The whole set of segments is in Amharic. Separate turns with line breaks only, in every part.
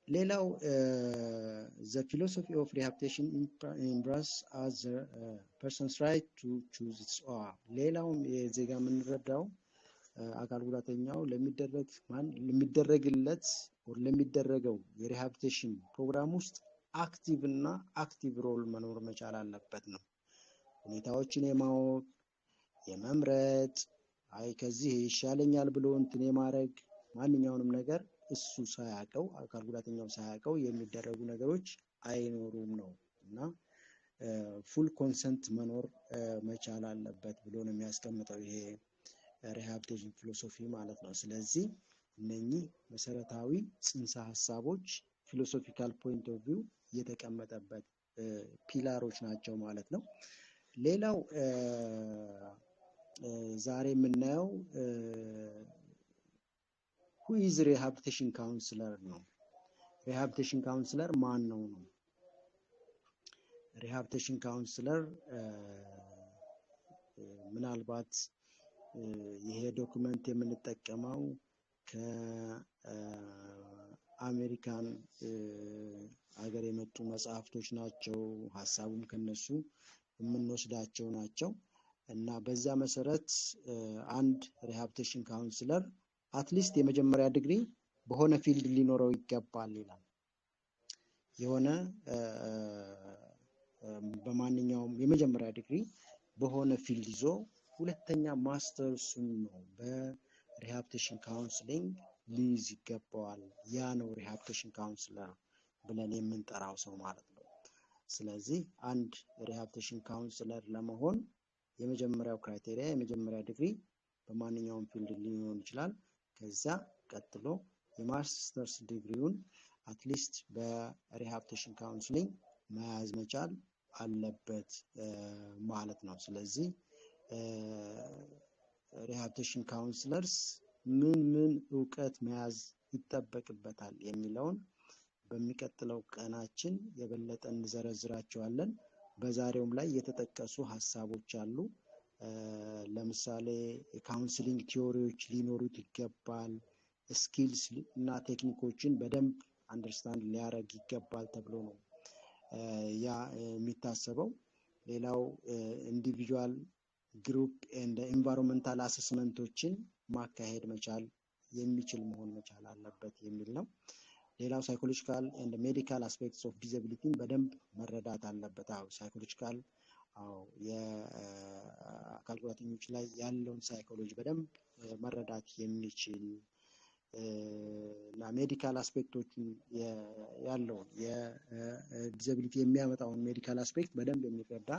ሌላው the philosophy of rehabilitation embrace as the person's right to choose its own ሌላው የዜጋ የምንረዳው አካል ጉዳተኛው ለሚደረግለት or ለሚደረገው የሪሃቢሊቴሽን ፕሮግራም ውስጥ አክቲቭ ሮል መኖር መቻል አለበት ነው። ሁኔታዎችን የማወቅ የመምረጥ ከዚህ ይሻለኛል ብሎ እንትን የማድረግ ማንኛውንም ነገር እሱ ሳያውቀው አካል ጉዳተኛው ሳያውቀው የሚደረጉ ነገሮች አይኖሩም ነው እና ፉል ኮንሰንት መኖር መቻል አለበት ብሎ ነው የሚያስቀምጠው ይሄ ሪሃቢሊቴሽን ፊሎሶፊ ማለት ነው። ስለዚህ እነኚህ መሰረታዊ ጽንሰ ሐሳቦች ፊሎሶፊካል ፖይንት ኦፍ ቪው የተቀመጠበት ፒላሮች ናቸው ማለት ነው። ሌላው ዛሬ የምናየው who is rehabilitation counselor ነው። rehabilitation counselor ማን ነው? rehabilitation counselor ምናልባት ይሄ ዶክመንት የምንጠቀመው ከአሜሪካን ሀገር የመጡ መጽሐፍቶች ናቸው። ሐሳቡም ከነሱ የምንወስዳቸው ናቸው እና በዛ መሰረት አንድ rehabilitation counselor አትሊስት የመጀመሪያ ዲግሪ በሆነ ፊልድ ሊኖረው ይገባል ይላል። የሆነ በማንኛውም የመጀመሪያ ዲግሪ በሆነ ፊልድ ይዞ ሁለተኛ ማስተርሱን ነው በሪሃቢሊቴሽን ካውንስሊንግ ሊይዝ ይገባዋል። ያ ነው ሪሃቢሊቴሽን ካውንስለር ብለን የምንጠራው ሰው ማለት ነው። ስለዚህ አንድ ሪሃቢሊቴሽን ካውንስለር ለመሆን የመጀመሪያው ክራይቴሪያ የመጀመሪያ ዲግሪ በማንኛውም ፊልድ ሊሆን ይችላል። ከዛ ቀጥሎ የማስተርስ ዲግሪውን አትሊስት በሪሃቢሊቴሽን ካውንስሊንግ መያዝ መቻል አለበት ማለት ነው። ስለዚህ ሪሃቢሊቴሽን ካውንስለርስ ምን ዕውቀት መያዝ ይጠበቅበታል የሚለውን በሚቀጥለው ቀናችን የበለጠ እንዘረዝራቸዋለን። በዛሬውም ላይ የተጠቀሱ ሐሳቦች አሉ። ለምሳሌ የካውንስሊንግ ቲዮሪዎች ሊኖሩት ይገባል። ስኪልስ እና ቴክኒኮችን በደንብ አንደርስታንድ ሊያደርግ ይገባል ተብሎ ነው ያ የሚታሰበው። ሌላው ኢንዲቪጁዋል ግሩፕ ኤንድ ኢንቫይሮንመንታል አሰስመንቶችን ማካሄድ መቻል የሚችል መሆን መቻል አለበት የሚል ነው። ሌላው ሳይኮሎጂካል ኤንድ ሜዲካል አስፔክትስ ኦፍ ዲዛቢሊቲን በደንብ መረዳት አለበት። ሳይኮሎጂካል የአካል ጉዳተኞች ላይ ያለውን ሳይኮሎጂ በደንብ መረዳት የሚችል እና ሜዲካል አስፔክቶችን ያለውን የዲዛቢሊቲ የሚያመጣውን ሜዲካል አስፔክት በደንብ የሚረዳ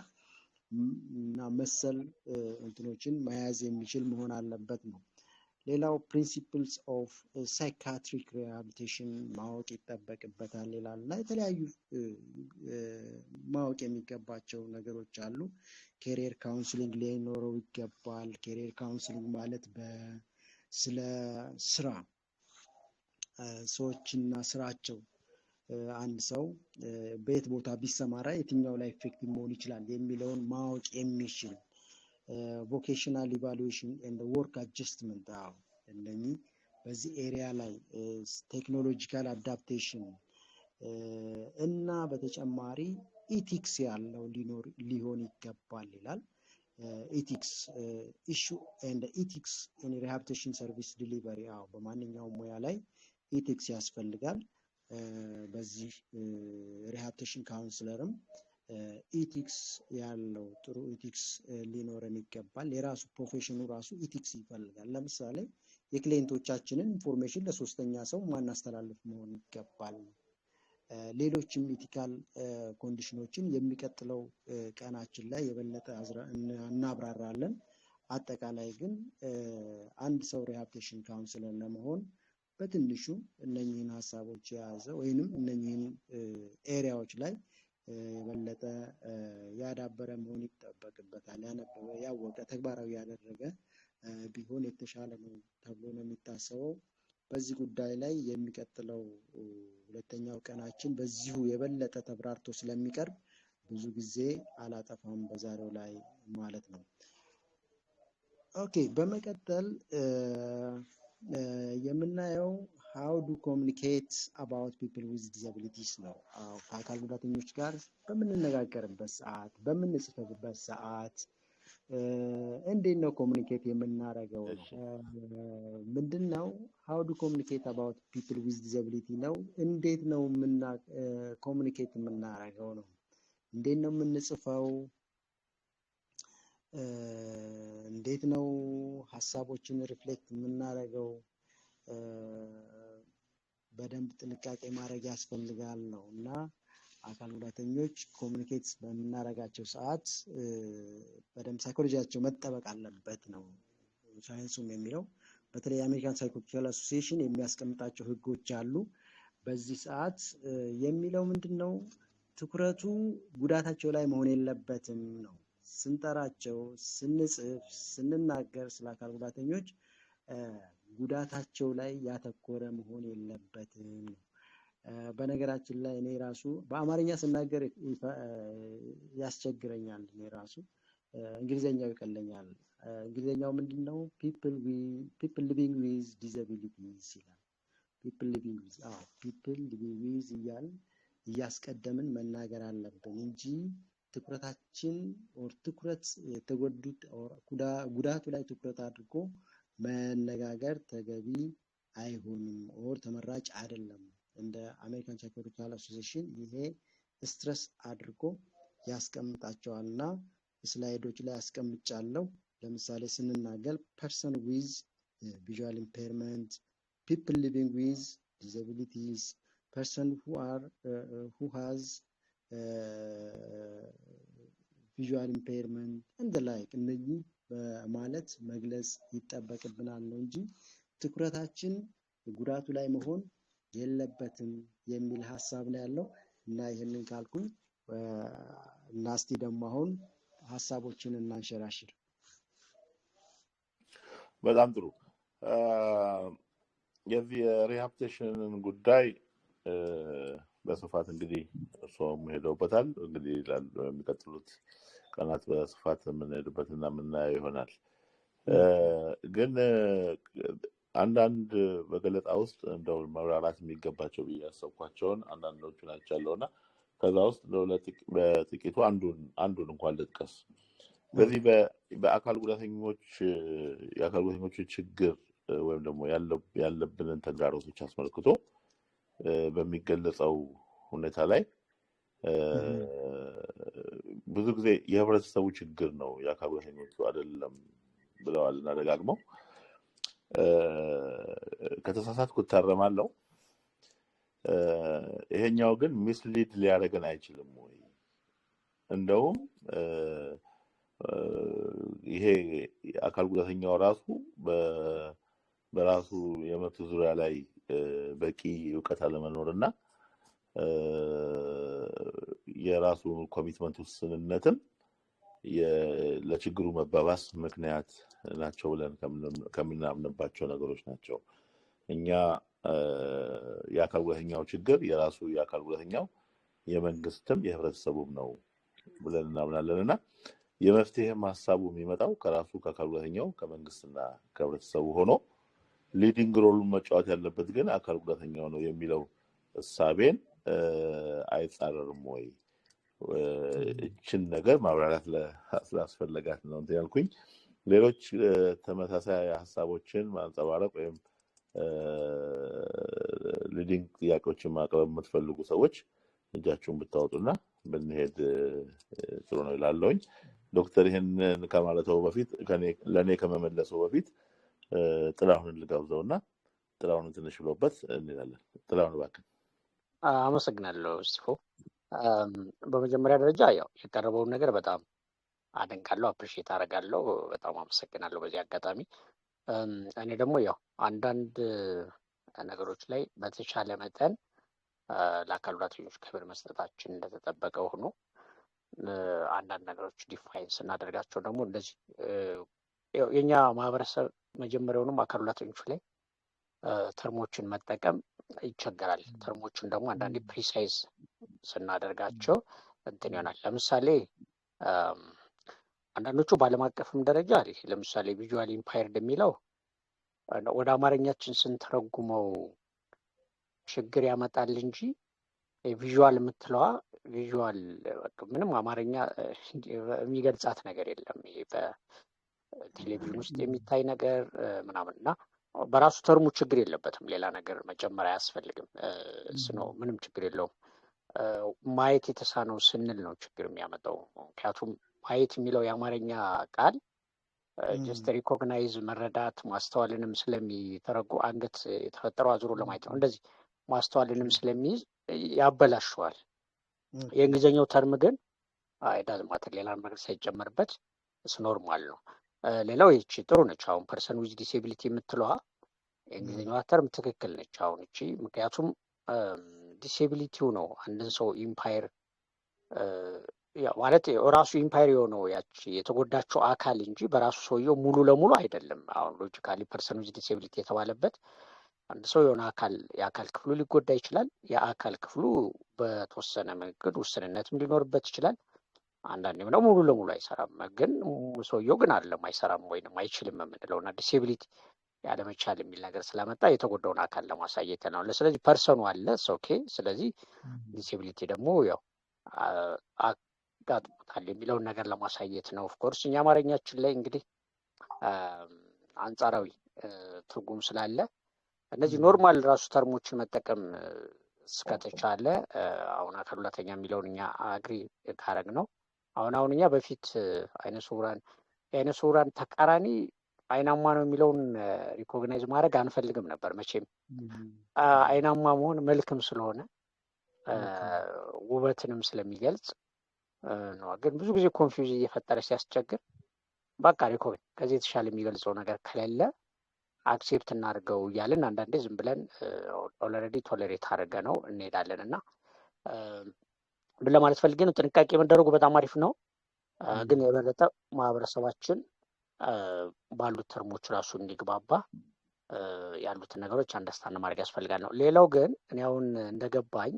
እና መሰል እንትኖችን መያዝ የሚችል መሆን አለበት ነው። ሌላው ፕሪንሲፕልስ ኦፍ ሳይካትሪክ ሪሃቢሊቴሽን ማወቅ ይጠበቅበታል ይላል እና የተለያዩ ማወቅ የሚገባቸው ነገሮች አሉ። ኬሪየር ካውንስሊንግ ሊኖረው ይገባል። ኬሪየር ካውንስሊንግ ማለት ስለ ስራ ሰዎችና ስራቸው አንድ ሰው በየት ቦታ ቢሰማራ የትኛው ላይ ኢፌክቲቭ መሆን ይችላል የሚለውን ማወቅ የሚችል ቮኬሽናል ኢቫሉዌሽን ኤንድ ወርክ አጀስትመንት እነኚህ በዚህ ኤሪያ ላይ ቴክኖሎጂካል አዳፕቴሽን እና በተጨማሪ ኢቲክስ ያለው ሊሆን ይገባል ይላል። ኢቲክስ ኢሹ ኤንድ ኢቲክስ ኢን ሪሃቢሊቴሽን ሰርቪስ ዲሊቨሪ በማንኛውም ሙያ ላይ ኢቲክስ ያስፈልጋል። በዚህ ሪሃቢሊቴሽን ካውንስለርም ኢቲክስ ያለው ጥሩ ኢቲክስ ሊኖረን ይገባል። የራሱ ፕሮፌሽኑ ራሱ ኢቲክስ ይፈልጋል። ለምሳሌ የክሊየንቶቻችንን ኢንፎርሜሽን ለሶስተኛ ሰው ማናስተላልፍ መሆን ይገባል። ሌሎችም ኢቲካል ኮንዲሽኖችን የሚቀጥለው ቀናችን ላይ የበለጠ እናብራራለን። አጠቃላይ ግን አንድ ሰው ሪሃቢሊቴሽን ካውንስለር ለመሆን በትንሹ እነኚህን ሐሳቦች የያዘ ወይንም እነኚህን ኤሪያዎች ላይ የበለጠ ያዳበረ መሆን ይጠበቅበታል። ያነበበ ያወቀ ተግባራዊ ያደረገ ቢሆን የተሻለ ነው ተብሎ ነው የሚታሰበው። በዚህ ጉዳይ ላይ የሚቀጥለው ሁለተኛው ቀናችን በዚሁ የበለጠ ተብራርቶ ስለሚቀርብ ብዙ ጊዜ አላጠፋም በዛሬው ላይ ማለት ነው። ኦኬ፣ በመቀጠል የምናየው how do communicate about people with disabilities ነው። ከአካል ጉዳተኞች ጋር በምንነጋገርበት ሰዓት በምንጽፍበት ሰዓት እንዴት ነው ኮሙኒኬት የምናደርገው ነው። ምንድነው how do communicate about people with disability ነው። እንዴት ነው ኮሙኒኬት የምናደርገው ነው። እንዴት ነው የምንጽፈው? እንዴት ነው ሀሳቦችን ሪፍሌክት የምናደርገው? በደንብ ጥንቃቄ ማድረግ ያስፈልጋል ነው እና አካል ጉዳተኞች ኮሙኒኬት በምናደርጋቸው ሰዓት በደንብ ሳይኮሎጂያቸው መጠበቅ አለበት ነው ሳይንሱም የሚለው። በተለይ የአሜሪካን ሳይኮሎጂካል አሶሲዬሽን የሚያስቀምጣቸው ህጎች አሉ። በዚህ ሰዓት የሚለው ምንድነው? ትኩረቱ ጉዳታቸው ላይ መሆን የለበትም ነው። ስንጠራቸው፣ ስንጽፍ፣ ስንናገር ስለ አካል ጉዳተኞች ጉዳታቸው ላይ ያተኮረ መሆን የለበትም ነው። በነገራችን ላይ እኔ ራሱ በአማርኛ ስናገር ያስቸግረኛል። እኔ ራሱ እንግሊዘኛው ይቀለኛል። እንግሊዘኛው ምንድነው? people living with disabilities ይላል። people living with እያልን እያስቀደምን መናገር አለብን እንጂ ትኩረታችን ትኩረት የተጎዱት ጉዳቱ ላይ ትኩረት አድርጎ መነጋገር ተገቢ አይሆንም ተመራጭ አይደለም። እንደ አሜሪካን ሳይኮሎጂካል አሶሲዬሽን ይሄ ስትረስ አድርጎ ያስቀምጣቸዋልና ስላይዶች ላይ አስቀምጫለሁ። ለምሳሌ ስንናገር person with visual impairment, people living with disabilities, person who has visual impairment and the like እነዚህ በማለት መግለጽ ይጠበቅብናል ነው እንጂ ትኩረታችን ጉዳቱ ላይ መሆን የለበትም የሚል ሐሳብ ነው ያለው እና ይሄንን ካልኩኝ እና እስቲ ደግሞ አሁን ሐሳቦችን እናንሸራሽር።
በጣም ጥሩ። የዚህ ሪሃብሊቴሽንን ጉዳይ በስፋት እንግዲህ እርሶም ሄደውበታል። እንግዲህ የሚቀጥሉት ቀናት በስፋት የምንሄድበትና የምናየው ይሆናል። ግን አንዳንድ በገለጻ ውስጥ እንደው መብራራት የሚገባቸው ብዬ ያሰብኳቸውን አንዳንዶቹ ናቸው ያለውና ከዛ ውስጥ በጥቂቱ አንዱን እንኳን ልጥቀስ። በዚህ በአካል ጉዳተኞች የአካል ጉዳተኞች ችግር ወይም ደግሞ ያለብንን ተግዳሮቶች አስመልክቶ በሚገለጸው ሁኔታ ላይ ብዙ ጊዜ የህብረተሰቡ ችግር ነው የአካል ጉዳተኞቹ አይደለም ብለዋል እና ደጋግመው ከተሳሳትኩ እታረማለሁ። ይሄኛው ግን ሚስሊድ ሊያደርገን አይችልም ወይ? እንደውም ይሄ አካል ጉዳተኛው ራሱ በራሱ የመብት ዙሪያ ላይ በቂ እውቀት አለመኖርና የራሱ ኮሚትመንት ውስንነትም ለችግሩ መባባስ ምክንያት ናቸው ብለን ከምናምንባቸው ነገሮች ናቸው። እኛ የአካል ጉዳተኛው ችግር የራሱ የአካል ጉዳተኛው የመንግስትም የህብረተሰቡም ነው ብለን እናምናለንና የመፍትሄም ሐሳቡ የሚመጣው ከራሱ ከአካል ጉዳተኛው ከመንግስትና ከህብረተሰቡ ሆኖ ሊዲንግ ሮሉን መጫወት ያለበት ግን አካል ጉዳተኛው ነው የሚለው እሳቤን አይጻረርም ወይ? እችን ነገር ማብራራት ስላስፈለጋት ነው እንትን ያልኩኝ። ሌሎች ተመሳሳይ ሐሳቦችን ማንጸባረቅ ወይም ሊዲንግ ጥያቄዎችን ማቅረብ የምትፈልጉ ሰዎች እጃችሁን ብታወጡና ብንሄድ ጥሩ ነው ይላለሁኝ። ዶክተር ይሄንን ከማለተው በፊት ለኔ ከመመለሰው በፊት ጥላሁንን ልጋብዘውና ጥላሁንን ትንሽ ብሎበት እንላለን። ጥላሁን እባክህ።
አመሰግናለሁ ስቲፎ። በመጀመሪያ ደረጃ ያው የቀረበውን ነገር በጣም አደንቃለሁ፣ አፕሪሺየት አደርጋለሁ። በጣም አመሰግናለሁ በዚህ አጋጣሚ። እኔ ደግሞ ያው አንዳንድ ነገሮች ላይ በተቻለ መጠን ለአካል ጉዳተኞች ክብር መስጠታችን እንደተጠበቀ ሆኖ አንዳንድ ነገሮች ዲፋይን ስናደርጋቸው ደግሞ እንደዚህ የኛ ማህበረሰብ መጀመሪያውንም አካል ጉዳተኞች ላይ ተርሞችን መጠቀም ይቸገራል። ተርሞችን ደግሞ አንዳንዴ ፕሪሳይዝ ስናደርጋቸው እንትን ይሆናል። ለምሳሌ አንዳንዶቹ በዓለም አቀፍም ደረጃ ለምሳሌ ቪዥዋል ኢምፓየርድ የሚለው ወደ አማርኛችን ስንተረጉመው ችግር ያመጣል እንጂ ቪዥዋል የምትለዋ ቪዥዋል ምንም አማርኛ የሚገልጻት ነገር የለም። ይሄ በቴሌቪዥን ውስጥ የሚታይ ነገር ምናምን እና በራሱ ተርሙ ችግር የለበትም። ሌላ ነገር መጨመር አያስፈልግም። ስኖ ምንም ችግር የለውም። ማየት የተሳነው ስንል ነው ችግር የሚያመጣው። ምክንያቱም ማየት የሚለው የአማርኛ ቃል ጀስት ሪኮግናይዝ መረዳት ማስተዋልንም ስለሚተረጉ አንገት የተፈጠረው አዙሮ ለማየት ነው። እንደዚህ ማስተዋልንም ስለሚይዝ ያበላሸዋል። የእንግሊዝኛው ተርም ግን ዳዝማተር ሌላ ነገር ሳይጨመርበት ኖርማል ነው። ሌላው ይቺ ጥሩ ነች። አሁን ፐርሰን ዊዝ ዲሴቢሊቲ የምትለዋ የእንግሊዝኛዋ ተርም ትክክል ነች። አሁን እቺ ምክንያቱም ዲሴቢሊቲው ነው አንድን ሰው ኢምፓየር ማለት ራሱ ኢምፓየር የሆነው ያቺ የተጎዳቸው አካል እንጂ በራሱ ሰውየው ሙሉ ለሙሉ አይደለም። አሁን ሎጂካሊ ፐርሰን ዊዝ ዲሴቢሊቲ የተባለበት አንድ ሰው የሆነ የአካል ክፍሉ ሊጎዳ ይችላል። የአካል ክፍሉ በተወሰነ መንገድ ውስንነትም ሊኖርበት ይችላል። አንዳንዴም ደግሞ ሙሉ ለሙሉ አይሰራም። ግን ሰውየው ግን አይደለም አይሰራም ወይንም አይችልም የምንለው እና ዲሴቢሊቲ ያለመቻል የሚል ነገር ስላመጣ የተጎዳውን አካል ለማሳየት ነው። ስለዚህ ፐርሰኑ አለ ኦኬ። ስለዚህ ዲሴቢሊቲ ደግሞ ያው አጋጥሞታል የሚለውን ነገር ለማሳየት ነው። ኦፍኮርስ እኛ አማርኛችን ላይ እንግዲህ አንጻራዊ ትርጉም ስላለ እነዚህ ኖርማል ራሱ ተርሞችን መጠቀም እስከተቻለ አሁን አካል ጉዳተኛ የሚለውን እኛ አግሪ ካረግ ነው። አሁን እኛ በፊት የአይነ ስውራን ተቃራኒ አይናማ ነው የሚለውን ሪኮግናይዝ ማድረግ አንፈልግም ነበር። መቼም አይናማ መሆን መልክም ስለሆነ ውበትንም ስለሚገልጽ ነው። ግን ብዙ ጊዜ ኮንፊውዝ እየፈጠረ ሲያስቸግር በቃ ከዚህ የተሻለ የሚገልጸው ነገር ከሌለ አክሴፕት እናድርገው እያልን አንዳንዴ ዝም ብለን ኦልሬዲ ቶለሬት አድርገ ነው እንሄዳለን እና ምን ለማለት ፈልጌ ነው፣ ጥንቃቄ መደረጉ በጣም አሪፍ ነው። ግን የበለጠ ማህበረሰባችን ባሉት ተርሞች ራሱ እንዲግባባ ያሉትን ነገሮች አንደርስታንድ ማድረግ ያስፈልጋል ነው። ሌላው ግን እኔ አሁን እንደገባኝ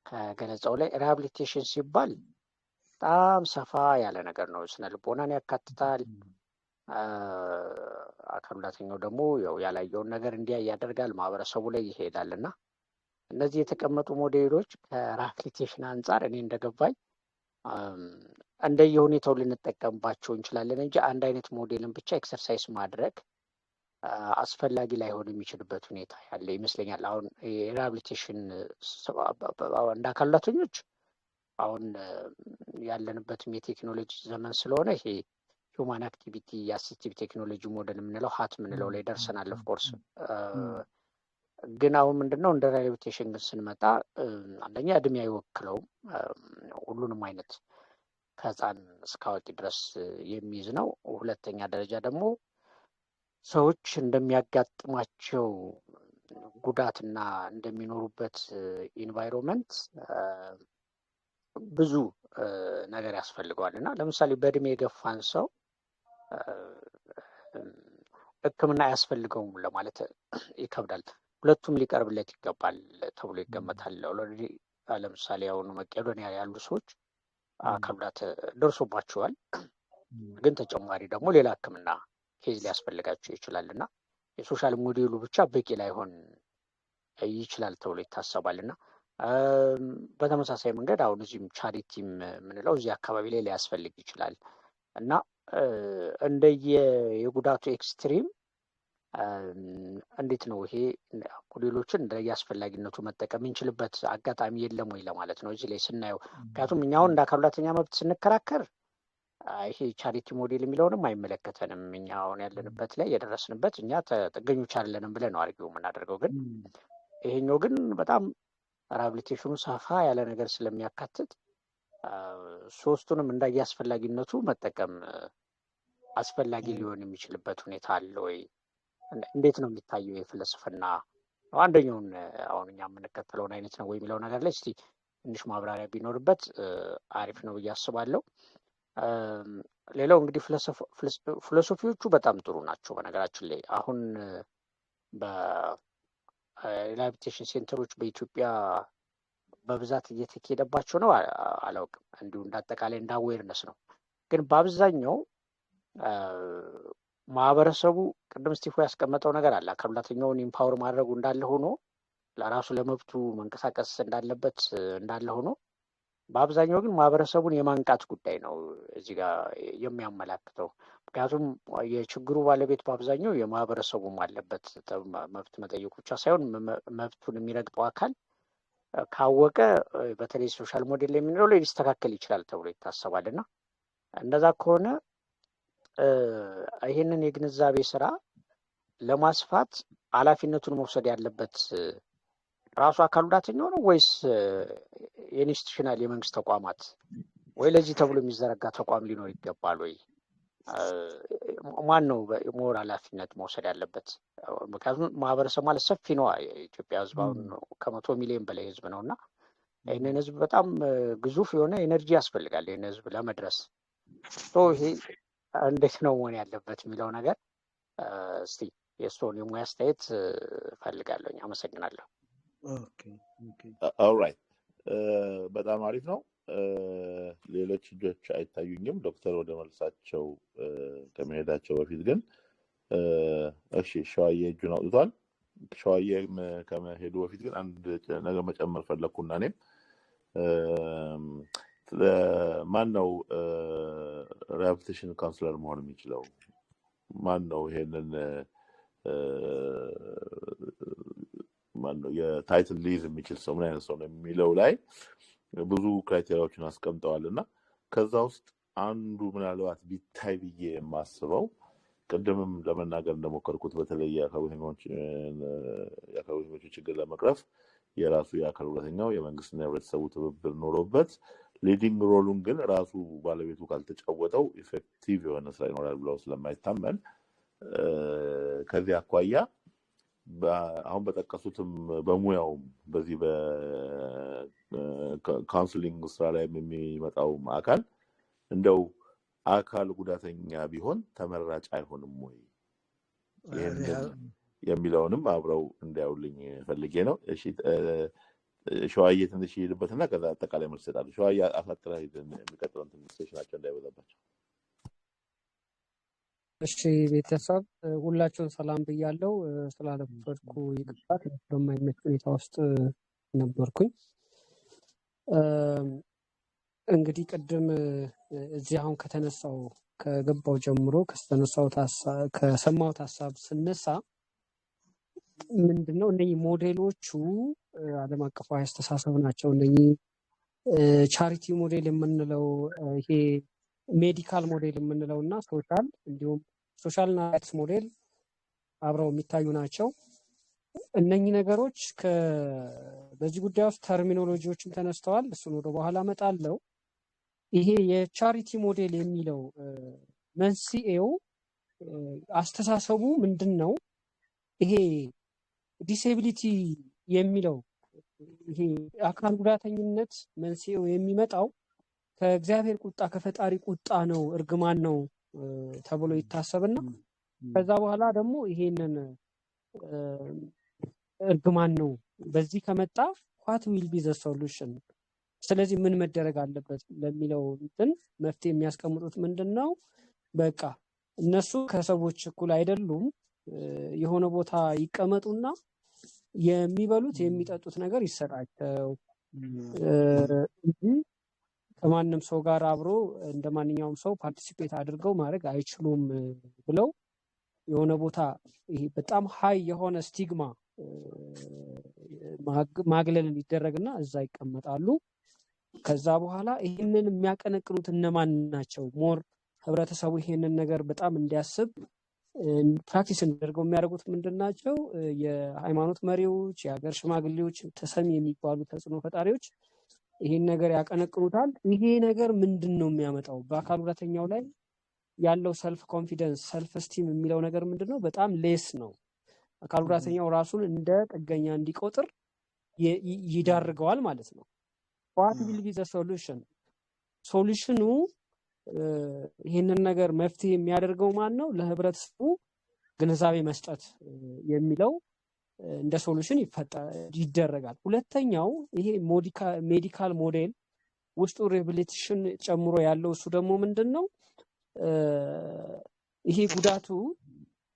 ከገለጻው ላይ ሪሃብሊቴሽን ሲባል በጣም ሰፋ ያለ ነገር ነው። ስነ ልቦናን ያካትታል። አካል ጉዳተኛው ደግሞ ያው ያላየውን ነገር እንዲያይ ያደርጋል፣ ማህበረሰቡ ላይ ይሄዳል እና እነዚህ የተቀመጡ ሞዴሎች ከሪሃብሊቴሽን አንጻር እኔ እንደገባኝ እንደየሁኔታው ልንጠቀምባቸው እንችላለን እንጂ አንድ አይነት ሞዴልን ብቻ ኤክሰርሳይዝ ማድረግ አስፈላጊ ላይሆን የሚችልበት ሁኔታ ያለ ይመስለኛል። አሁን የሪሃብሊቴሽን እንደ አካል ጉዳተኞች አሁን ያለንበትም የቴክኖሎጂ ዘመን ስለሆነ ይሄ ሁማን አክቲቪቲ የአሲስቲቭ ቴክኖሎጂ ሞዴል የምንለው ሀት የምንለው ላይ ደርሰናል። ኦፍኮርስ ግን አሁን ምንድነው እንደ ሪሃብሊቴሽን ግን ስንመጣ አንደኛ እድሜ አይወክለውም፣ ሁሉንም አይነት ከህፃን እስከ አዋቂ ድረስ የሚይዝ ነው። ሁለተኛ ደረጃ ደግሞ ሰዎች እንደሚያጋጥማቸው ጉዳትና እንደሚኖሩበት ኢንቫይሮንመንት ብዙ ነገር ያስፈልገዋል እና ለምሳሌ በእድሜ የገፋን ሰው ሕክምና አያስፈልገውም ለማለት ይከብዳል። ሁለቱም ሊቀርብለት ይገባል ተብሎ ይገመታል። ኦልሬዲ ለምሳሌ አሁን መቄዶንያ ያሉ ሰዎች አካል ጉዳት ደርሶባቸዋል፣ ግን ተጨማሪ ደግሞ ሌላ ሕክምና ኬዝ ሊያስፈልጋቸው ይችላል እና የሶሻል ሞዴሉ ብቻ በቂ ላይሆን ይችላል ተብሎ ይታሰባል እና በተመሳሳይ መንገድ አሁን እዚህም ቻሪቲም የምንለው እዚህ አካባቢ ላይ ሊያስፈልግ ይችላል እና እንደየ የጉዳቱ ኤክስትሪም እንዴት ነው ይሄ ሞዴሎችን እንደየ አስፈላጊነቱ መጠቀም እንችልበት አጋጣሚ የለም ወይ ለማለት ነው እዚህ ላይ ስናየው። ምክንያቱም እኛ አሁን እንደ አካል ጉዳተኛ መብት ስንከራከር ይሄ ቻሪቲ ሞዴል የሚለውንም አይመለከተንም። እኛ አሁን ያለንበት ላይ የደረስንበት እኛ ጥገኞች አይደለንም ብለን ነው አርጊው የምናደርገው። ግን ይሄኛው ግን በጣም ሪሃብሊቴሽኑ ሰፋ ያለ ነገር ስለሚያካትት ሶስቱንም እንዳየ አስፈላጊነቱ መጠቀም አስፈላጊ ሊሆን የሚችልበት ሁኔታ አለ ወይ? እንዴት ነው የሚታየው? የፍልስፍና አንደኛውን አሁን እኛ የምንከተለውን አይነት ነው ወይ የሚለው ነገር ላይ እስቲ ትንሽ ማብራሪያ ቢኖርበት አሪፍ ነው ብዬ አስባለሁ። ሌላው እንግዲህ ፊሎሶፊዎቹ በጣም ጥሩ ናቸው። በነገራችን ላይ አሁን በሪሃብሊቴሽን ሴንተሮች በኢትዮጵያ በብዛት እየተካሄደባቸው ነው አላውቅም። እንዲሁ እንዳጠቃላይ እንደ አዌርነስ ነው። ግን በአብዛኛው ማህበረሰቡ ቅድም ስቲፎ ያስቀመጠው ነገር አለ። አካል ጉዳተኛውን ኢምፓወር ማድረጉ እንዳለ ሆኖ ለራሱ ለመብቱ መንቀሳቀስ እንዳለበት እንዳለ ሆኖ በአብዛኛው ግን ማህበረሰቡን የማንቃት ጉዳይ ነው እዚህ ጋር የሚያመላክተው። ምክንያቱም የችግሩ ባለቤት በአብዛኛው የማህበረሰቡም አለበት። መብት መጠየቁ ብቻ ሳይሆን መብቱን የሚረግጠው አካል ካወቀ በተለይ ሶሻል ሞዴል የምንለው ላይ ሊስተካከል ይችላል ተብሎ ይታሰባል። እና እንደዛ ከሆነ ይህንን የግንዛቤ ስራ ለማስፋት ኃላፊነቱን መውሰድ ያለበት ራሱ አካል ጉዳተኛው ነው ወይስ የኢንስቲቱሽናል የመንግስት ተቋማት ወይ ለዚህ ተብሎ የሚዘረጋ ተቋም ሊኖር ይገባል ወይ? ማን ነው ሞር ኃላፊነት መውሰድ ያለበት? ምክንያቱም ማህበረሰብ ማለት ሰፊ ነው። የኢትዮጵያ ህዝብ አሁን ከ100 ሚሊዮን በላይ ህዝብ ነው እና ይህንን ህዝብ በጣም ግዙፍ የሆነ ኤነርጂ ያስፈልጋል ይህን ህዝብ ለመድረስ። ይሄ እንዴት ነው መሆን ያለበት የሚለው ነገር እስቲ የእሱን የሙያ አስተያየት ፈልጋለሁ። አመሰግናለሁ።
ኦልራይት፣ በጣም አሪፍ ነው። ሌሎች ልጆች አይታዩኝም። ዶክተር ወደ መልሳቸው ከመሄዳቸው በፊት ግን እሺ፣ ሸዋዬ እጁን አውጥቷል። ሸዋዬ ከመሄዱ በፊት ግን አንድ ነገር መጨመር ፈለኩና እኔም ማን ነው ሪሃቢሊቴሽን ካውንስለር መሆን የሚችለው? ማን ነው ይሄንን ማነው የታይትል ሊይዝ የሚችል ሰው ምን አይነት ሰው ነው የሚለው ላይ ብዙ ክራይቴሪያዎችን አስቀምጠዋል እና ከዛ ውስጥ አንዱ ምናልባት ቢታይ ብዬ የማስበው ቅድምም ለመናገር እንደሞከርኩት በተለይ የአካል ጉዳተኞች ችግር ለመቅረፍ የራሱ የአካል ጉዳተኛው የመንግስትና የህብረተሰቡ ትብብር ኖሮበት ሊዲንግ ሮሉን ግን ራሱ ባለቤቱ ካልተጫወተው ኢፌክቲቭ የሆነ ስራ ይኖራል ብለው ስለማይታመን ከዚህ አኳያ አሁን በጠቀሱትም በሙያውም በዚህ በካውንስሊንግ ስራ ላይ የሚመጣው አካል እንደው አካል ጉዳተኛ ቢሆን ተመራጭ አይሆንም ወይ የሚለውንም አብረው እንዲያውልኝ ፈልጌ ነው። እሺ ሸዋዬ ትንሽ ይሄድበትና ከዛ አጠቃላይ መልስ ይሰጣሉ። ሸዋዬ አሳጥራ የሚቀጥለውን ትንሽ ሴሽናቸው እንዳይበዛባቸው።
እሺ ቤተሰብ ሁላችሁን ሰላም ብያለሁ። ስላለፈድኩ ይቅርታ፣ በማይመች ሁኔታ ውስጥ ነበርኩኝ። እንግዲህ ቅድም እዚህ አሁን ከተነሳው ከገባው ጀምሮ ከሰማሁት ሀሳብ ስነሳ ምንድነው እነኚህ ሞዴሎቹ ዓለም አቀፋዊ አስተሳሰብ ናቸው። እነኚህ ቻሪቲ ሞዴል የምንለው ይሄ ሜዲካል ሞዴል የምንለው እና ሶሻል እንዲሁም ሶሻል እና ራይትስ ሞዴል አብረው የሚታዩ ናቸው። እነኚህ ነገሮች በዚህ ጉዳይ ውስጥ ተርሚኖሎጂዎችም ተነስተዋል። እሱን ወደ በኋላ እመጣለሁ። ይሄ የቻሪቲ ሞዴል የሚለው መንስኤው አስተሳሰቡ ምንድን ነው? ይሄ ዲሴቢሊቲ የሚለው ይሄ አካል ጉዳተኝነት መንስኤው የሚመጣው ከእግዚአብሔር ቁጣ ከፈጣሪ ቁጣ ነው፣ እርግማን ነው ተብሎ ይታሰብና ከዛ በኋላ ደግሞ ይሄንን እርግማን ነው በዚህ ከመጣ what will be the solution፣ ስለዚህ ምን መደረግ አለበት ለሚለው እንትን መፍትሄ የሚያስቀምጡት ምንድነው? በቃ እነሱ ከሰዎች እኩል አይደሉም፣ የሆነ ቦታ ይቀመጡና የሚበሉት የሚጠጡት ነገር ይሰጣቸው እንጂ ከማንም ሰው ጋር አብሮ እንደማንኛውም ሰው ፓርቲሲፔት አድርገው ማድረግ አይችሉም ብለው የሆነ ቦታ ይሄ በጣም ሃይ የሆነ ስቲግማ ማግለልን ይደረግና እዛ ይቀመጣሉ። ከዛ በኋላ ይሄንን የሚያቀነቅኑት እነማን ናቸው? ሞር ህብረተሰቡ ይሄንን ነገር በጣም እንዲያስብ ፕራክቲስ እንዲያደርገው የሚያደርጉት ምንድናቸው? የሃይማኖት መሪዎች፣ የሀገር ሽማግሌዎች፣ ተሰሚ የሚባሉ ተጽዕኖ ፈጣሪዎች ይሄን ነገር ያቀነቅኑታል። ይሄ ነገር ምንድን ነው የሚያመጣው? በአካል ጉዳተኛው ላይ ያለው ሰልፍ ኮንፊደንስ ሰልፍ ስቲም የሚለው ነገር ምንድን ነው? በጣም ሌስ ነው። አካል ጉዳተኛው ራሱን እንደ ጥገኛ እንዲቆጥር ይዳርገዋል ማለት ነው። what will be the solution? ሶሉሽኑ ይሄንን ነገር መፍትሄ የሚያደርገው ማን ነው? ለህብረተሰቡ ግንዛቤ መስጠት የሚለው እንደ ሶሉሽን ይደረጋል። ሁለተኛው ይሄ ሜዲካል ሞዴል ውስጡ ሪሃቢሊቴሽን ጨምሮ ያለው እሱ ደግሞ ምንድነው? ይሄ ጉዳቱ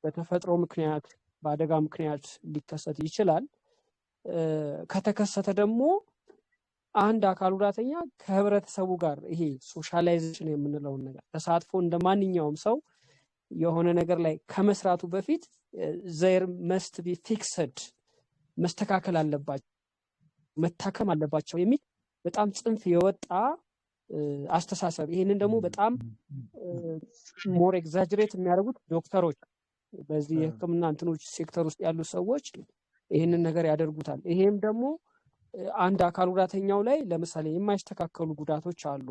በተፈጥሮ ምክንያት በአደጋ ምክንያት ሊከሰት ይችላል። ከተከሰተ ደግሞ አንድ አካል ጉዳተኛ ከህብረተሰቡ ጋር ይሄ ሶሻላይዜሽን የምንለውን ነገር ተሳትፎ እንደማንኛውም ሰው የሆነ ነገር ላይ ከመስራቱ በፊት ዘር መስት ቢ ፊክስድ መስተካከል አለባቸው መታከም አለባቸው የሚል በጣም ጽንፍ የወጣ አስተሳሰብ ይሄንን ደግሞ በጣም ሞር ኤግዛጀሬት የሚያደርጉት ዶክተሮች በዚህ የህክምና እንትኖች ሴክተር ውስጥ ያሉ ሰዎች ይሄንን ነገር ያደርጉታል። ይሄም ደግሞ አንድ አካል ጉዳተኛው ላይ ለምሳሌ የማይስተካከሉ ጉዳቶች አሉ።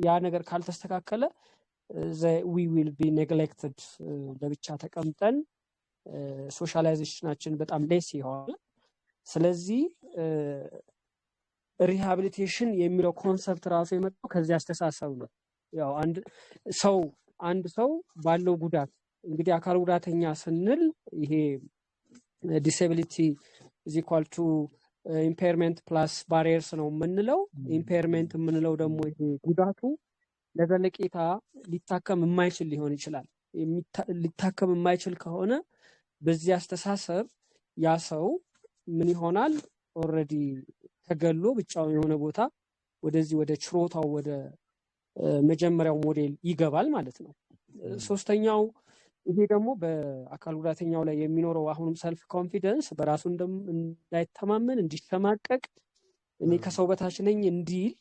ያ ነገር ካልተስተካከለ we will be neglected ለብቻ ተቀምጠን ሶሻላይዜሽናችን በጣም ሌስ ይሆናል። ስለዚህ ሪሃቢሊቴሽን የሚለው ኮንሰፕት ራሱ የመጣው ከዚህ አስተሳሰብ ነው። ያው አንድ ሰው ባለው ጉዳት እንግዲህ አካል ጉዳተኛ ስንል ይሄ ዲስኤቢሊቲ is equal to ኢምፔርመንት ፕላስ ባሪየርስ ነው የምንለው። ኢምፔርመንት የምንለው ደግሞ ይሄ ጉዳቱ ለዘለቄታ ሊታከም የማይችል ሊሆን ይችላል። ሊታከም የማይችል ከሆነ በዚህ አስተሳሰብ ያ ሰው ምን ይሆናል? ኦልሬዲ ተገሎ ብቻውን የሆነ ቦታ ወደዚህ ወደ ችሮታው ወደ መጀመሪያው ሞዴል ይገባል ማለት ነው። ሶስተኛው ይሄ ደግሞ በአካል ጉዳተኛው ላይ የሚኖረው አሁንም ሰልፍ ኮንፊደንስ በራሱ እንዳይተማመን እንዲሸማቀቅ እኔ ከሰው በታች ነኝ እንዲል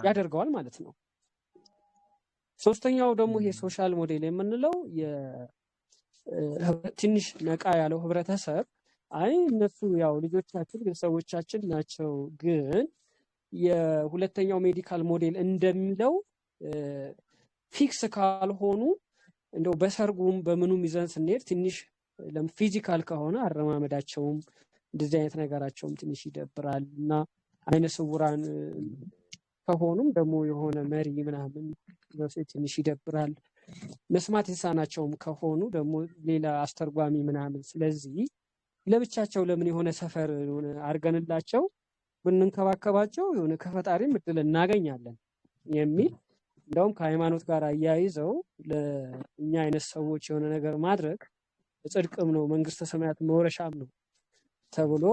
ያደርገዋል ማለት ነው። ሶስተኛው ደግሞ ይሄ ሶሻል ሞዴል የምንለው ትንሽ ነቃ ያለው ህብረተሰብ አይ እነሱ ያው ልጆቻችን ቤተሰቦቻችን ናቸው፣ ግን የሁለተኛው ሜዲካል ሞዴል እንደሚለው ፊክስ ካልሆኑ እንደው በሰርጉም በምኑም ይዘን ስንሄድ ትንሽ ፊዚካል ከሆነ አረማመዳቸውም እንደዚህ አይነት ነገራቸውም ትንሽ ይደብራል እና አይነ ስውራን ከሆኑም ደግሞ የሆነ መሪ ምናምን ትንሽ ይደብራል። መስማት የተሳናቸውም ከሆኑ ደግሞ ሌላ አስተርጓሚ ምናምን። ስለዚህ ለብቻቸው ለምን የሆነ ሰፈር የሆነ አድርገንላቸው ብንንከባከባቸው የሆነ ከፈጣሪም እድል እናገኛለን የሚል እንደውም ከሃይማኖት ጋር አያይዘው ለእኛ አይነት ሰዎች የሆነ ነገር ማድረግ ጽድቅም ነው መንግስተ ሰማያት መውረሻም ነው ተብሎ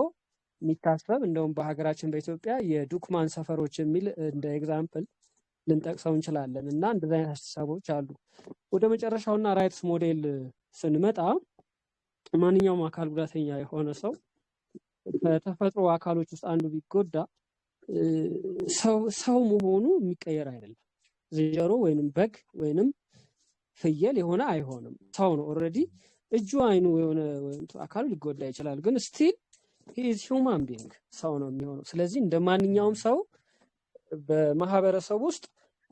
የሚታሰብ እንደውም በሀገራችን በኢትዮጵያ የዱክማን ሰፈሮች የሚል እንደ ኤግዛምፕል ልንጠቅሰው እንችላለን። እና እንደዚህ አይነት ሀሳቦች አሉ። ወደ መጨረሻውና ራይትስ ሞዴል ስንመጣ ማንኛውም አካል ጉዳተኛ የሆነ ሰው ከተፈጥሮ አካሎች ውስጥ አንዱ ቢጎዳ ሰው መሆኑ የሚቀየር አይደለም። ዝንጀሮ ወይንም በግ ወይንም ፍየል የሆነ አይሆንም። ሰው ነው ኦልሬዲ። እጁ አይኑ የሆነ አካሉ ሊጎዳ ይችላል፣ ግን ስቲል he is human being ሰው ነው የሚሆነው። ስለዚህ እንደማንኛውም ሰው በማህበረሰብ ውስጥ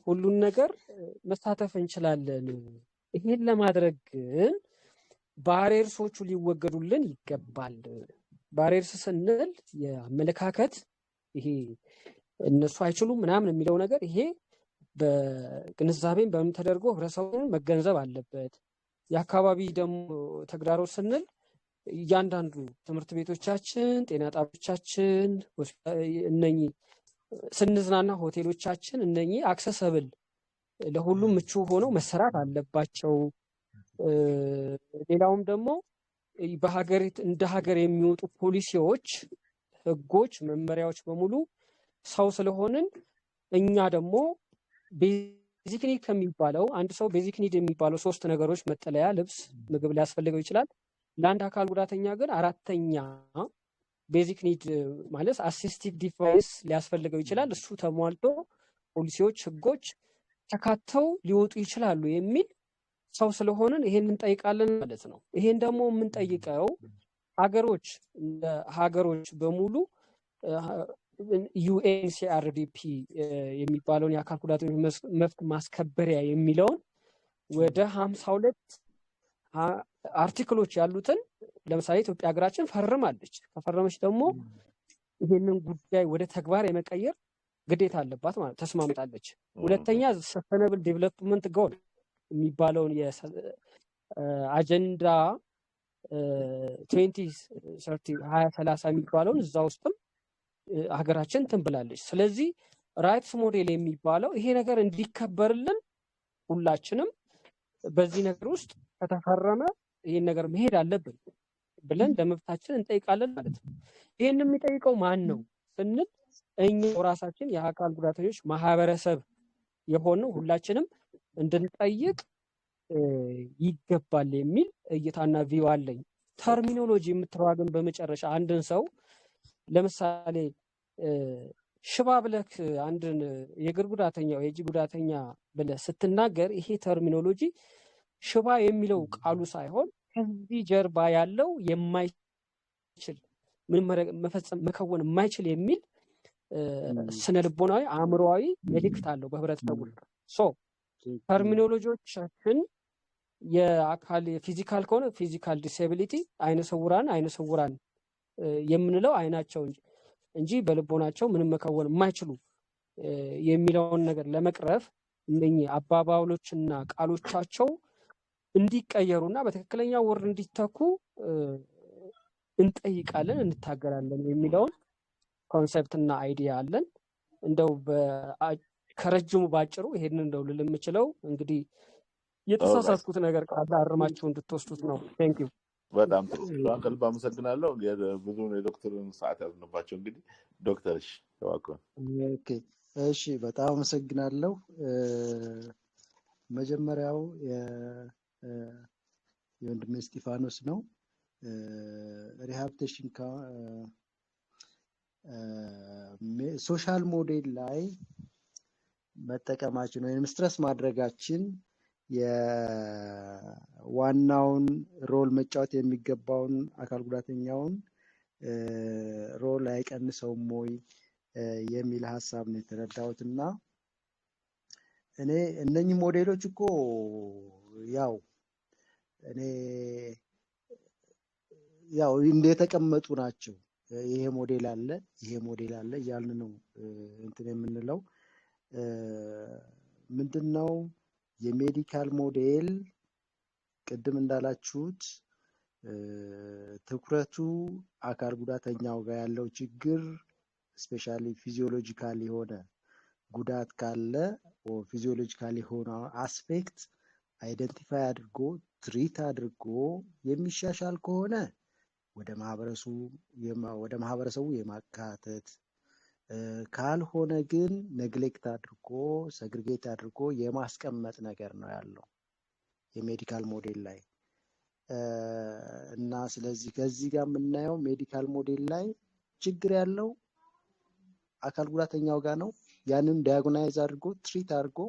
ሁሉን ነገር መሳተፍ እንችላለን። ይሄን ለማድረግ ግን ባሪየርሶቹ ሊወገዱልን ይገባል። ባሪየርስ ስንል የአመለካከት ይሄ እነሱ አይችሉም ምናምን የሚለው ነገር ይሄ በግንዛቤን በምን ተደርጎ ህብረተሰቡን መገንዘብ አለበት። የአካባቢ ደግሞ ተግዳሮት ስንል እያንዳንዱ ትምህርት ቤቶቻችን፣ ጤና ጣቢያዎቻችን፣ እነኚህ ስንዝናና ሆቴሎቻችን እነኚህ አክሰሰብል ለሁሉም ምቹ ሆነው መሰራት አለባቸው። ሌላውም ደግሞ እንደ ሀገር የሚወጡ ፖሊሲዎች፣ ህጎች፣ መመሪያዎች በሙሉ ሰው ስለሆንን እኛ ደግሞ ቤዚክ ኒድ ከሚባለው አንድ ሰው ቤዚክ ኒድ የሚባለው 3 ነገሮች መጠለያ፣ ልብስ፣ ምግብ ሊያስፈልገው ይችላል። ለአንድ አካል ጉዳተኛ ግን 4ኛ ቤዚክ ኒድ ማለት አሲስቲቭ ዲቫይስ ሊያስፈልገው ይችላል። እሱ ተሟልቶ ፖሊሲዎች፣ ህጎች ተካተው ሊወጡ ይችላሉ የሚል ሰው ስለሆንን ይሄን እንጠይቃለን ማለት ነው። ይሄን ደግሞ የምንጠይቀው ሀገሮች በሙሉ ዩኤንሲአርዲፒ የሚባለውን የአካል ጉዳተኞች መብት ማስከበሪያ የሚለውን ወደ 52 አርቲክሎች ያሉትን ለምሳሌ ኢትዮጵያ ሀገራችን ፈርማለች። ከፈረመች ደግሞ ይሄንን ጉዳይ ወደ ተግባር የመቀየር ግዴታ አለባት ማለት ተስማምታለች። ሁለተኛ ሰስተነብል ዴቨሎፕመንት ጎል የሚባለውን የአጀንዳ 2030 የሚባለውን እዛ ውስጥም ሀገራችን ትንብላለች። ስለዚህ ራይትስ ሞዴል የሚባለው ይሄ ነገር እንዲከበርልን ሁላችንም በዚህ ነገር ውስጥ ከተፈረመ ይሄን ነገር መሄድ አለብን። ብለን ለመብታችን እንጠይቃለን ማለት ነው። ይሄን የሚጠይቀው ማን ነው ስንል እኛው ራሳችን የአካል ጉዳተኞች ማህበረሰብ የሆነው ሁላችንም እንድንጠይቅ ይገባል የሚል እይታና ቪው አለኝ። ተርሚኖሎጂ የምትለዋ ግን በመጨረሻ አንድን ሰው ለምሳሌ ሽባ ብለህ አንድን የእግር ጉዳተኛ ወይ የእጅ ጉዳተኛ ብለህ ስትናገር ይሄ ተርሚኖሎጂ ሽባ የሚለው ቃሉ ሳይሆን ከዚህ ጀርባ ያለው የማይችል ምን መፈጸም መከወን የማይችል የሚል ስነ ልቦናዊ አእምሮአዊ መልእክት አለው በህብረተሰቡ። ሶ ተርሚኖሎጂዎቻችን የአካል ፊዚካል ከሆነ ፊዚካል ዲስኤቢሊቲ አይነ ስውራን የምንለው አይናቸው እንጂ በልቦናቸው ምንም መከወን የማይችሉ የሚለውን ነገር ለመቅረፍ እነኚህ አባባሎችና ቃሎቻቸው እንዲቀየሩና በትክክለኛ ወርድ እንዲተኩ እንጠይቃለን፣ እንታገላለን የሚለውን ኮንሰፕትና አይዲያ አለን። እንደው ከረጅሙ ባጭሩ ይሄንን እንደው ልል የምችለው እንግዲህ የተሳሳትኩት ነገር ካለ አርማችሁ እንድትወስዱት ነው። ቴንክ ዩ።
በጣም ጥሩ። ከልብ አመሰግናለሁ። ብዙውን የዶክተርን ሰዓት ያዝንባቸው። እንግዲህ ዶክተር
እሺ፣ በጣም አመሰግናለሁ። መጀመሪያው የወንድሜ እስጢፋኖስ ነው። ሪሃብሊቴሽን ሶሻል ሞዴል ላይ መጠቀማችን ወይም ስትረስ ማድረጋችን የዋናውን ሮል መጫወት የሚገባውን አካል ጉዳተኛውን ሮል አይቀንሰውም ወይ የሚል ሀሳብ ነው የተረዳሁት። እና እኔ እነኚህ ሞዴሎች እኮ ያው እንደተቀመጡ ናቸው። ይሄ ሞዴል አለ እያልን ነው እንትን የምንለው። ምንድነው የሜዲካል ሞዴል? ቅድም እንዳላችሁት ትኩረቱ አካል ጉዳተኛው ጋር ያለው ችግር ስፔሻሊ ፊዚዮሎጂካል የሆነ ጉዳት ካለ ፊዚዮሎጂካል የሆነ አስፔክት አይደንቲፋይ አድርጎ ትሪት አድርጎ የሚሻሻል ከሆነ ወደ ማህበረሰቡ የማካተት ካልሆነ ግን ነግሌክት አድርጎ ሰግሪጌት አድርጎ የማስቀመጥ ነገር ነው ያለው የሜዲካል ሞዴል ላይ። እና ስለዚህ ከዚህ ጋር የምናየው ሜዲካል ሞዴል ላይ ችግር ያለው አካል ጉዳተኛው ጋር ነው። ያንን ዳያጎናይዝ አድርጎ ትሪት አድርጎ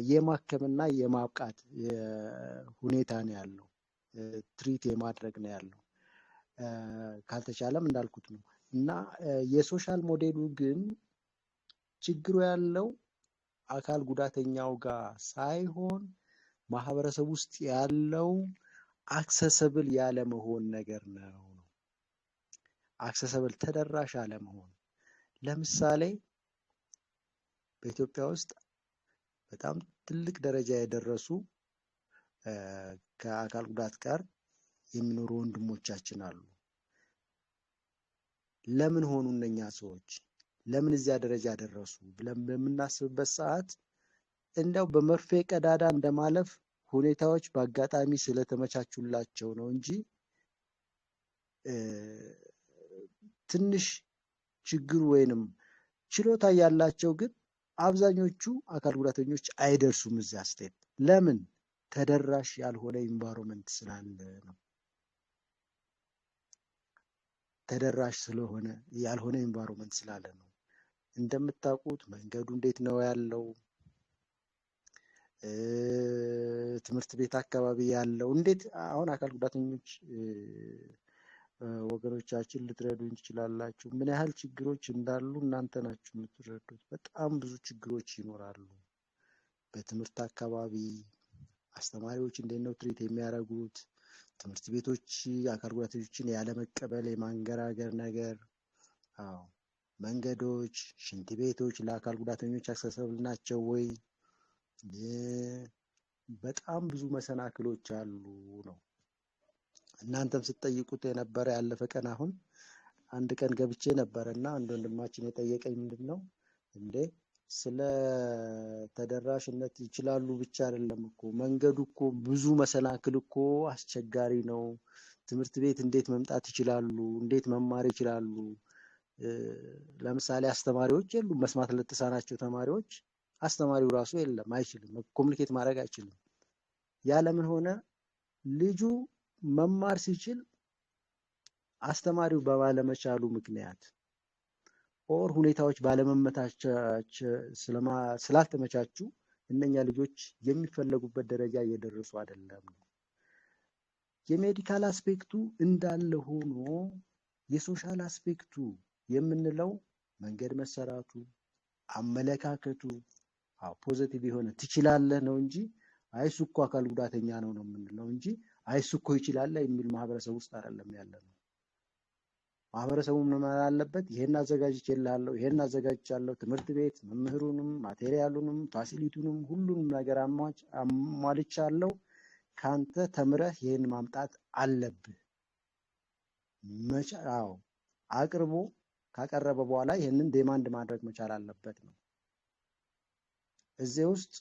የማከምና የማብቃት ሁኔታ ነው ያለው። ትሪት የማድረግ ነው ያለው። ካልተቻለም እንዳልኩት ነው። እና የሶሻል ሞዴሉ ግን ችግሩ ያለው አካል ጉዳተኛው ጋር ሳይሆን ማህበረሰብ ውስጥ ያለው አክሰሰብል ያለመሆን ነገር ነው። አክሰሰብል ተደራሽ አለመሆን። ለምሳሌ በኢትዮጵያ ውስጥ በጣም ትልቅ ደረጃ የደረሱ ከአካል ጉዳት ጋር የሚኖሩ ወንድሞቻችን አሉ። ለምን ሆኑ እነኛ ሰዎች? ለምን እዚያ ደረጃ ደረሱ ብለን በምናስብበት ሰዓት እንደው በመርፌ ቀዳዳ እንደማለፍ ሁኔታዎች በአጋጣሚ ስለተመቻቹላቸው ነው እንጂ ትንሽ ችግር ወይንም ችሎታ ያላቸው ግን አብዛኞቹ አካል ጉዳተኞች አይደርሱም እዚያ ስቴት። ለምን? ተደራሽ ያልሆነ ኢንቫይሮንመንት ስላለ ነው። ተደራሽ ስለሆነ ያልሆነ ኢንቫይሮንመንት ስላለ ነው። እንደምታውቁት መንገዱ እንዴት ነው ያለው? ትምህርት ቤት አካባቢ ያለው እንዴት? አሁን አካል ጉዳተኞች ወገኖቻችን ልትረዱኝ ትችላላችሁ። ምን ያህል ችግሮች እንዳሉ እናንተ ናችሁ የምትረዱት። በጣም ብዙ ችግሮች ይኖራሉ። በትምህርት አካባቢ አስተማሪዎች እንዴት ነው ትሪት የሚያደርጉት? ትምህርት ቤቶች አካል ጉዳተኞችን ያለመቀበል የማንገራገር ነገር። መንገዶች፣ ሽንት ቤቶች ለአካል ጉዳተኞች አክሰሰብል ናቸው ወይ? በጣም ብዙ መሰናክሎች አሉ ነው። እናንተም ስትጠይቁት የነበረ ያለፈ ቀን አሁን አንድ ቀን ገብቼ ነበረ እና አንድ ወንድማችን የጠየቀኝ ምንድን ነው እንዴ ስለ ተደራሽነት ይችላሉ ብቻ አይደለም እኮ መንገዱ እኮ ብዙ መሰናክል እኮ አስቸጋሪ ነው። ትምህርት ቤት እንዴት መምጣት ይችላሉ? እንዴት መማር ይችላሉ? ለምሳሌ አስተማሪዎች የሉም። መስማት ለተሳናቸው ተማሪዎች አስተማሪው ራሱ የለም፣ አይችልም፣ ኮሚኒኬት ማድረግ አይችልም። ያ ለምን ሆነ? ልጁ መማር ሲችል አስተማሪው ባለመቻሉ ምክንያት ኦር ሁኔታዎች ስላልተመቻቹ እነኛ ልጆች የሚፈለጉበት ደረጃ እየደረሱ አይደለም። የሜዲካል አስፔክቱ እንዳለ ሆኖ የሶሻል አስፔክቱ የምንለው መንገድ መሰራቱ፣ አመለካከቱ ፖዚቲቭ የሆነ ትችላለህ ነው እንጂ አይ እሱ እኮ አካል ጉዳተኛ ነው የምንለው እንጂ አይ እሱ እኮ ይችላል የሚል ማህበረሰብ ውስጥ አይደለም ያለነው። ማህበረሰቡ ምን አለበት? ይሄን አዘጋጅቼልሃለሁ፣ ይሄን አዘጋጅቻለሁ፣ ትምህርት ቤት መምህሩንም ማቴሪያሉንም ፋሲሊቲውንም ሁሉንም ነገር አሟልቻለሁ፣ ካንተ ተምረህ ይሄን ማምጣት አለብህ። አቅርቦ ካቀረበ በኋላ ይሄንን ዴማንድ ማድረግ መቻል አለበት ነው። እዚህ ውስጥ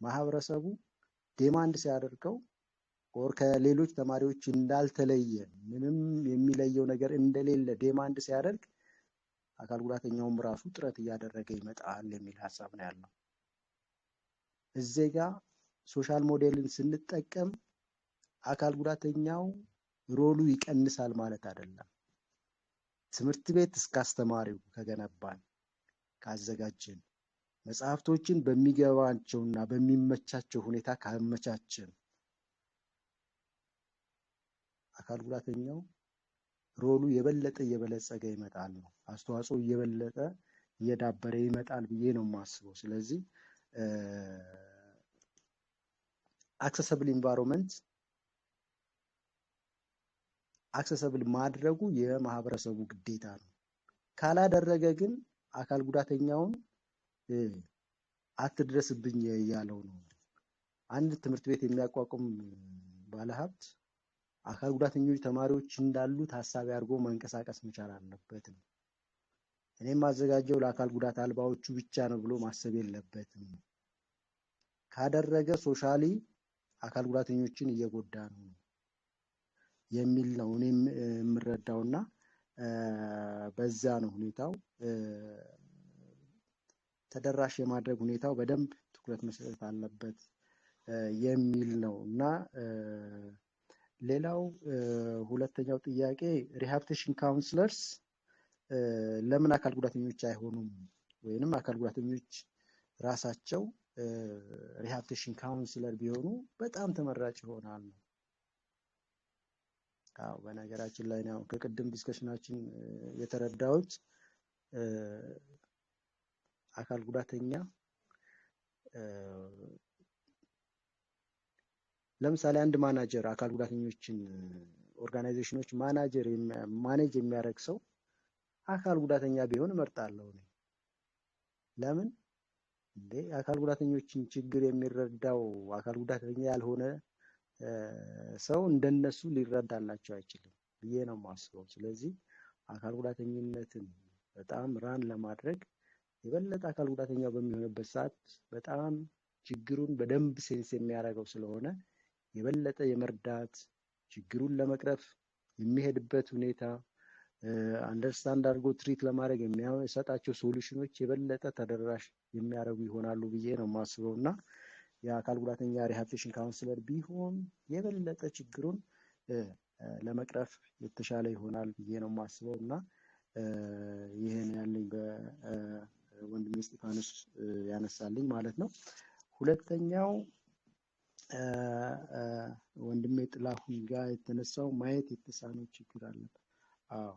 ማህበረሰቡ ዴማንድ ሲያደርገው ኦር ከሌሎች ተማሪዎች እንዳልተለየ ምንም የሚለየው ነገር እንደሌለ ዴማንድ ሲያደርግ አካል ጉዳተኛውም ራሱ ጥረት እያደረገ ይመጣል የሚል ሀሳብ ነው ያለው። እዚህ ጋር ሶሻል ሞዴልን ስንጠቀም አካል ጉዳተኛው ሮሉ ይቀንሳል ማለት አይደለም። ትምህርት ቤት እስከ አስተማሪው ከገነባን ካዘጋጀን መጽሐፍቶችን በሚገባቸውና በሚመቻቸው ሁኔታ ካመቻችን አካል ጉዳተኛው ሮሉ የበለጠ እየበለጸገ ይመጣል ነው። አስተዋጽኦ እየበለጠ እየዳበረ ይመጣል ብዬ ነው የማስበው። ስለዚህ አክሰሰብል ኢንቫይሮንመንት አክሰሰብል ማድረጉ የማህበረሰቡ ግዴታ ነው። ካላደረገ ግን አካል ጉዳተኛውን አትድረስብኝ እያለው ነው። አንድ ትምህርት ቤት የሚያቋቁም ባለሀብት አካል ጉዳተኞች ተማሪዎች እንዳሉ ታሳቢ አድርጎ መንቀሳቀስ መቻል አለበት ነው። እኔም ማዘጋጀው ለአካል ጉዳት አልባዎቹ ብቻ ነው ብሎ ማሰብ የለበትም። ካደረገ ሶሻሊ አካል ጉዳተኞችን እየጎዳ ነው የሚል ነው እኔም የምረዳውና በዛ ነው ሁኔታው ተደራሽ የማድረግ ሁኔታው በደንብ ትኩረት መስጠት አለበት የሚል ነው እና ሌላው ሁለተኛው ጥያቄ ሪሃብሊቴሽን ካውንስለርስ ለምን አካል ጉዳተኞች አይሆኑም ወይንም አካል ጉዳተኞች ራሳቸው ሪሃብሊቴሽን ካውንስለር ቢሆኑ በጣም ተመራጭ ይሆናል ነው። አዎ በነገራችን ላይ ነው ከቅድም ዲስከሽናችን የተረዳሁት አካል ጉዳተኛ ለምሳሌ አንድ ማናጀር አካል ጉዳተኞችን ኦርጋናይዜሽኖች ማኔጅ የሚያደርግ ሰው አካል ጉዳተኛ ቢሆን እመርጣለሁ እኔ። ለምን እንዴ አካል ጉዳተኞችን ችግር የሚረዳው አካል ጉዳተኛ ያልሆነ ሰው እንደነሱ ሊረዳላቸው አይችልም ብዬ ነው የማስበው። ስለዚህ አካል ጉዳተኝነትን በጣም ራን ለማድረግ የበለጠ አካል ጉዳተኛው በሚሆንበት ሰዓት በጣም ችግሩን በደንብ ሴንስ የሚያደርገው ስለሆነ የበለጠ የመርዳት ችግሩን ለመቅረፍ የሚሄድበት ሁኔታ አንደርስታንድ አድርጎ ትሪት ለማድረግ የሚሰጣቸው ሶሉሽኖች የበለጠ ተደራሽ የሚያደርጉ ይሆናሉ ብዬ ነው የማስበው እና የአካል ጉዳተኛ ሪሃብሊቴሽን ካውንስለር ቢሆን የበለጠ ችግሩን ለመቅረፍ የተሻለ ይሆናል ብዬ ነው የማስበው እና ይሄን ያለኝ በወንድሜ እስጢፋኖስ ያነሳልኝ ማለት ነው። ሁለተኛው ወንድሜ ጥላሁን ጋር የተነሳው ማየት የተሳነው ችግር አለበት። አዎ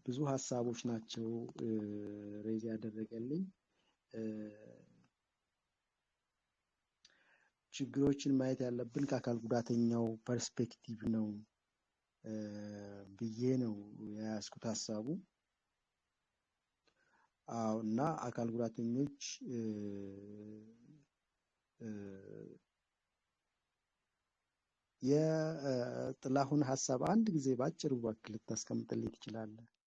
ብዙ ሀሳቦች ናቸው ሬዝ ያደረገልኝ። ችግሮችን ማየት ያለብን ከአካል ጉዳተኛው ፐርስፔክቲቭ ነው ብዬ ነው የያዝኩት ሀሳቡ። አዎ እና አካል ጉዳተኞች የጥላሁን ሀሳብ አንድ ጊዜ ባጭሩ እባክህ ልታስቀምጥልኝ ትችላለህ?